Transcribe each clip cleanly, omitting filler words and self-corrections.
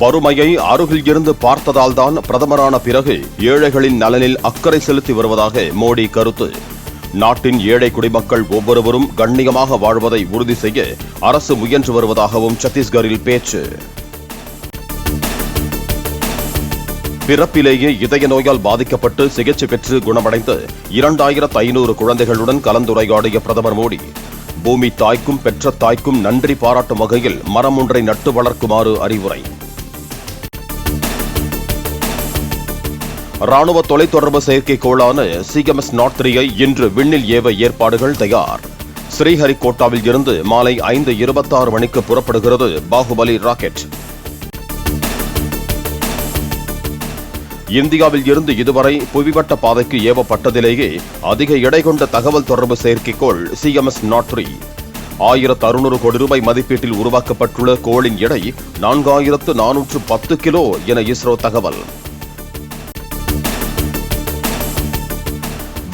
வறுமையை அருகில் இருந்து பார்த்ததால்தான் பிரதமரான பிறகு ஏழைகளின் நலனில் அக்கறை செலுத்தி வருவதாக மோடி கருத்து. நாட்டின் ஏழை குடிமக்கள் ஒவ்வொருவரும் கண்ணியமாக வாழ்வதை உறுதி செய்ய அரசு முயன்று வருவதாகவும் சத்தீஸ்கரில் பேச்சு. பிறப்பிலேயே இதய நோயால் பாதிக்கப்பட்டு சிகிச்சை பெற்று குணமடைந்து 2500 குழந்தைகளுடன் கலந்துரையாடிய பிரதமர் மோடி, பூமி தாய்க்கும் பெற்ற தாய்க்கும் நன்றி பாராட்டும் வகையில் மரம் ஒன்றை நட்டு வளர்க்குமாறு அறிவுரை. ராணுவ தொலைத்தொடர்பு செயற்கைக்கோளான சிஎம்எஸ் நாட் 3 இன்று விண்ணில் ஏவ ஏற்பாடுகள் தயார். ஸ்ரீஹரிகோட்டாவில் இருந்து மாலை 5:26 மணிக்கு புறப்படுகிறது பாகுபலி ராக்கெட். இந்தியாவில் இருந்து இதுவரை புவிவட்ட பாதைக்கு ஏவப்பட்டதிலேயே அதிக எடை கொண்ட தகவல் தொடர்பு செயற்கைக்கோள் சிஎம்எஸ் நாட் 3. 1600 கோடி ரூபாய் மதிப்பீட்டில் உருவாக்கப்பட்டுள்ள கோளின் எடை 4410 கிலோ என இஸ்ரோ தகவல்.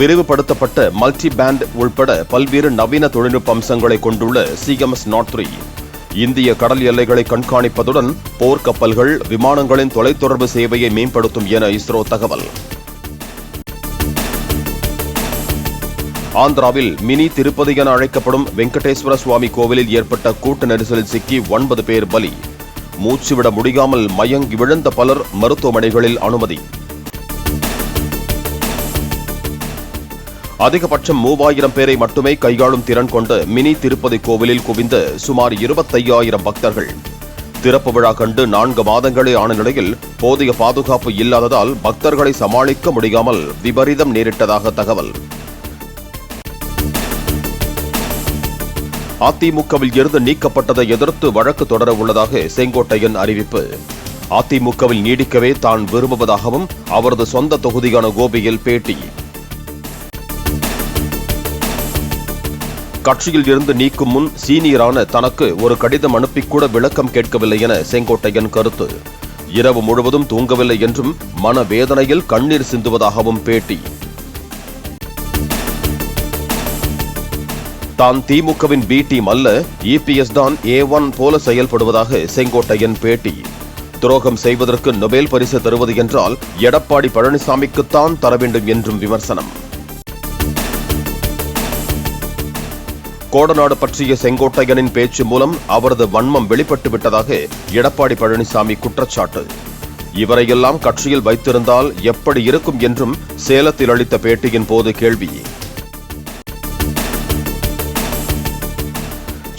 விரிவுபடுத்தப்பட்ட மல்டி பேண்ட் உள்பட பல்வேறு நவீன தொழில்நுட்ப அம்சங்களை கொண்டுள்ள சிஎம்எஸ் நாட் 3 இந்திய கடல் எல்லைகளை கண்காணிப்பதுடன் போர்க்கப்பல்கள், விமானங்களின் தொலைத்தொடர்பு சேவையை மேம்படுத்தும் என இஸ்ரோ தகவல். ஆந்திராவில் மினி திருப்பதி என அழைக்கப்படும் வெங்கடேஸ்வர சுவாமி கோவிலில் ஏற்பட்ட கூட்ட நெரிசலில் சிக்கி 9 பேர் பலி. மூச்சுவிட முடியாமல் மயங்கி விழுந்த பலர் மருத்துவமனைகளில் அனுமதி. அதிகபட்சம் 3000 பேரை மட்டுமே கையாளும் திறன் கொண்ட மினி திருப்பதி கோவிலில் குவிந்த சுமார் 25,000 பக்தர்கள். திறப்பு விழா கண்டு 4 மாதங்களே ஆன நிலையில் போதிய பாதுகாப்பு இல்லாததால் பக்தர்களை சமாளிக்க முடியாமல் விபரீதம் நேரிட்டதாக தகவல். அதிமுகவில் இருந்து நீக்கப்பட்டதை எதிர்த்து வழக்கு தொடர உள்ளதாக செங்கோட்டையன் அறிவிப்பு. அதிமுகவில் நீடிக்கவே தான் விரும்புவதாகவும் அவரது சொந்த தொகுதியான கோபியில் பேட்டி. கட்சியில் இருந்து நீக்கும் முன் சீனியரான தனக்கு ஒரு கடிதம் அனுப்பிக்கூட விளக்கம் கேட்கவில்லை என செங்கோட்டையன் கருத்து. இரவு முழுவதும் தூங்கவில்லை என்றும் மனவேதனையில் கண்ணீர் சிந்துவதாகவும் பேட்டி. தான் திமுகவின் பி டீம் அல்ல, இபிஎஸ் தான் A1 போல செயல்படுவதாக செங்கோட்டையன் பேட்டி. துரோகம் செய்வதற்கு நொபேல் பரிசு தருவது என்றால் எடப்பாடி பழனிசாமிக்குத்தான் தர வேண்டும் என்றும் விமர்சனம். கோடநாடு பற்றிய செங்கோட்டையனின் பேச்சு மூலம் அவரது வன்மம் வெளிப்பட்டு விட்டதாக எடப்பாடி பழனிசாமி குற்றச்சாட்டு. இவரையெல்லாம் கட்சியில் வைத்திருந்தால் எப்படி இருக்கும் என்றும் சேலத்தில் அளித்த பேட்டியின் போது கேள்வி.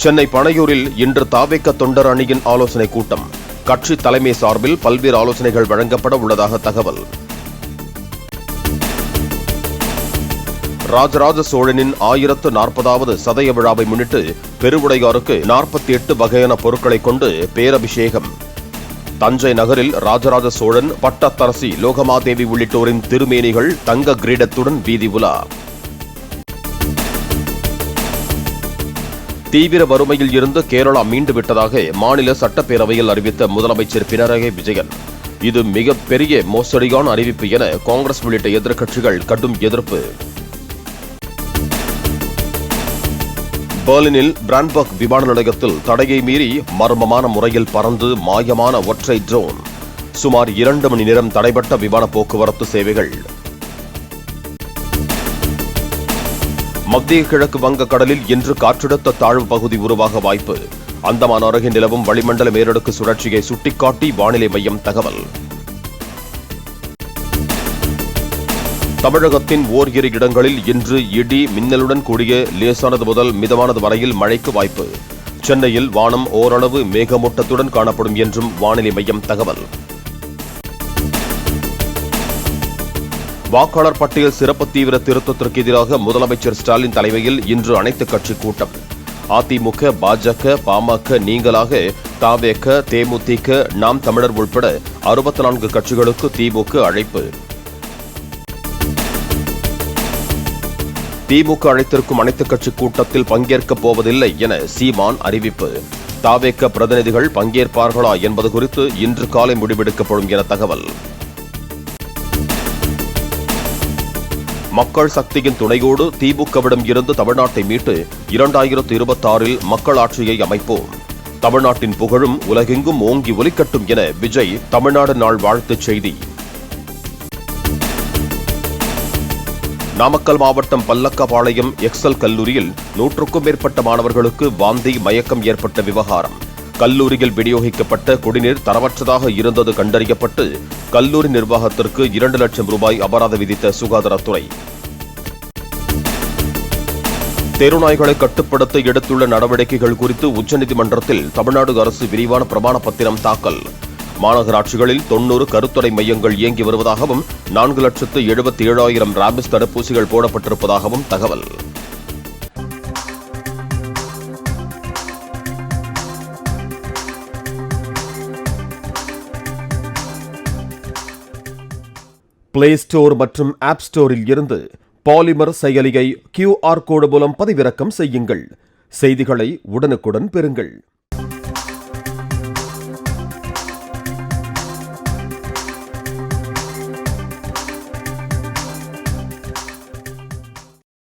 சென்னை பனையூரில் இன்று தாவேக தொண்டர் அணியின் ஆலோசனைக் கூட்டம். கட்சி தலைமை சார்பில் பல்வேறு ஆலோசனைகள் வழங்கப்பட உள்ளதாக தகவல். ராஜராஜ சோழனின் 1040வது சதய விழாவை முன்னிட்டு பெருவுடையாருக்கு 48 வகையான பொருட்களை கொண்டு பேரபிஷேகம். தஞ்சை நகரில் ராஜராஜ சோழன், பட்டத்தரசி லோகமாதேவி உள்ளிட்டோரின் திருமேனிகள் தங்க கிரீடத்துடன் வீதி உலா. தீவிர வறுமையில் இருந்து கேரளா மீண்டு விட்டதாக மாநில சட்டப்பேரவையில் அறிவித்த முதலமைச்சர் பினராயி விஜயன். இது மிகப்பெரிய மோசடியான அறிவிப்பு என காங்கிரஸ் உள்ளிட்ட எதிர்க்கட்சிகள் கடும் எதிர்ப்பு. பெர்லினில் பிராண்ட்பர்க் விமான நிலையத்தில் தடையை மீறி மர்மமான முறையில் பறந்து மாயமான ஒற்றை ட்ரோன். சுமார் 2 மணி நேரம் தடைபட்ட விமான போக்குவரத்து சேவைகள். மத்திய கிழக்கு வங்கக்கடலில் இன்று காற்றழுத்த தாழ்வு பகுதி உருவாக வாய்ப்பு. அந்தமான் அருகே நிலவும் வளிமண்டல மேலடுக்கு சுழற்சியை சுட்டிக்காட்டி வானிலை மையம் தகவல். தமிழகத்தின் ஓரிரு இடங்களில் இன்று இடி மின்னலுடன் கூடிய லேசானது முதல் மிதமானது வரையில் மழைக்கு வாய்ப்பு. சென்னையில் வானம் ஓரளவு மேகமூட்டத்துடன் காணப்படும் என்றும் வானிலை மையம் தகவல். வாக்காளர் பட்டியல் சிறப்பு தீவிர திருத்தத்திற்கு எதிராக முதலமைச்சர் ஸ்டாலின் தலைமையில் இன்று அனைத்துக் கட்சி கூட்டம். அதிமுக, பாஜக, பாமக நீங்களாக தவேக, தேமுதிக, நாம் தமிழர் உள்பட 64 கட்சிகளுக்கு திமுக அழைப்பு. திமுக அழைத்திருக்கும் அனைத்துக் கட்சி கூட்டத்தில் பங்கேற்கப் போவதில்லை என சீமான் அறிவிப்பு. தவேக பிரதிநிதிகள் பங்கேற்பார்களா என்பது குறித்து இன்று காலை முடிவெடுக்கப்படும் என தகவல். மக்கள் சக்தியின் துணையோடு திமுகவிடம் இருந்து தமிழ்நாட்டை மீட்டு 2026இல் மக்களாட்சியை அமைப்போம். தமிழ்நாட்டின் புகழும் உலகெங்கும் ஓங்கி ஒலிக்கட்டும் என விஜய் தமிழ்நாடு நாள் வாழ்த்துச் செய்தி. நாமக்கல் மாவட்டம் பல்லக்கபாளையம் எக்ஸல் கல்லூரியில் 100க்கும் மேற்பட்ட மாணவர்களுக்கு வாந்தி மயக்கம் ஏற்பட்ட விவகாரம். கல்லூரியில் விநியோகிக்கப்பட்ட குடிநீர் தரமற்றதாக இருந்தது கண்டறியப்பட்டு கல்லூரி நிர்வாகத்திற்கு 2 லட்சம் ரூபாய் அபராதம் விதித்த சுகாதாரத்துறை. தெருநாய்களை கட்டுப்படுத்த எடுத்துள்ள நடவடிக்கைகள் குறித்து உச்சநீதிமன்றத்தில் தமிழ்நாடு அரசு விரிவான பிரமாண பத்திரம் தாக்கல். மாநகராட்சிகளில் 90 கருத்தடை மையங்கள் இயங்கி வருவதாகவும் 4,77,000 ராபிஸ் தடுப்பூசிகள் போடப்பட்டிருப்பதாகவும் தகவல். பிளே ஸ்டோர் மற்றும் ஆப் ஸ்டோரில் இருந்து பாலிமர் செயலியை QR கோடு மூலம் பதிவிறக்கம் செய்யுங்கள். செய்திகளை உடனுக்குடன் பெறுங்கள்.